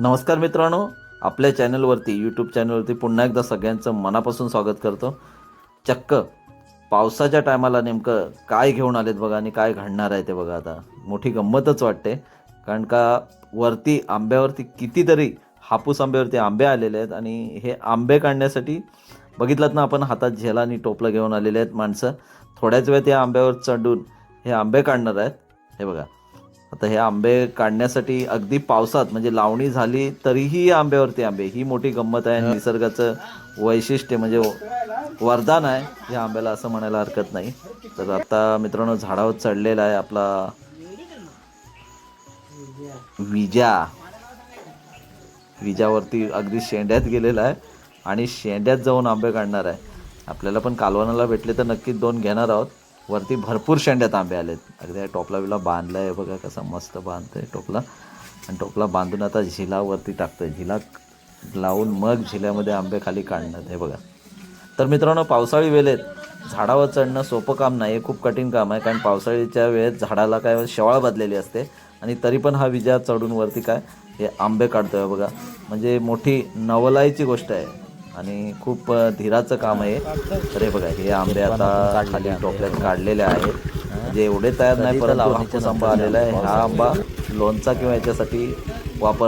नमस्कार मित्रांनो, आपल्या चॅनलवरती यूट्यूब चॅनलवरती पुन्हा एकदा सगळ्यांचं मनापासून स्वागत करतो. चक्क पावसाच्या टायमाला नेमकं काय घेऊन आलेत बघा आणि काय घडणार आहे ते बघा. आता मोठी गंमतच वाटते, कारण का वरती आंब्यावरती कितीतरी हापूस आंब्यावरती आंबे आलेले आहेत आणि हे आंबे काढण्यासाठी बघितलात ना आपण, हातात झेला आणि टोपलं घेऊन आलेले आहेत माणसं. थोड्याच वेळात या आंब्यावर चढून हे आंबे काढणार आहेत. हे बघा, आता हे आंबे काढण्यासाठी अगदी पावसात म्हणजे लावणी झाली तरीही या आंब्यावरती आंबे, ही मोठी गंमत आहे. आणि निसर्गाचं वैशिष्ट्य म्हणजे वरदान आहे या आंब्याला, असं म्हणायला हरकत नाही. तर आता मित्रांनो, झाडावर चढलेला आहे आपला विजा. विजावरती अगदी शेंड्यात गेलेला आहे आणि शेंड्यात जाऊन आंबे काढणार आहे. आपल्याला पण कालवणाला भेटले तर नक्कीच 2 घेणार आहोत. वरती भरपूर शेंड्यात आंबे आलेत. अगदी टोपला बिला बांधला आहे बघा, कसा मस्त बांधतोय टोपला. आणि टोपला बांधून आता झिलावरती टाकतोय. झिला लावून मग झिल्यामध्ये आंबे खाली काढणार. हे बघा. तर मित्रांनो, पावसाळी वेळेत झाडावर चढणं सोपं काम नाही, हे खूप कठीण काम आहे. कारण पावसाळीच्या वेळेत झाडाला काय शेवाळ बदलेली असते आणि तरी पण हा विजा चढून वरती काय हे आंबे काढतोय बघा. म्हणजे मोठी नवलाईची गोष्ट आहे आणि खूप धीराचं काम आहे. तर हे बघा, हे आंबे आता खाली टोपल्यात काढलेले आहेत. म्हणजे एवढे तयार नाही, परंतु हापूस आंबा आलेला आहे. हा आंबा लोणचा किंवा याच्यासाठी वापर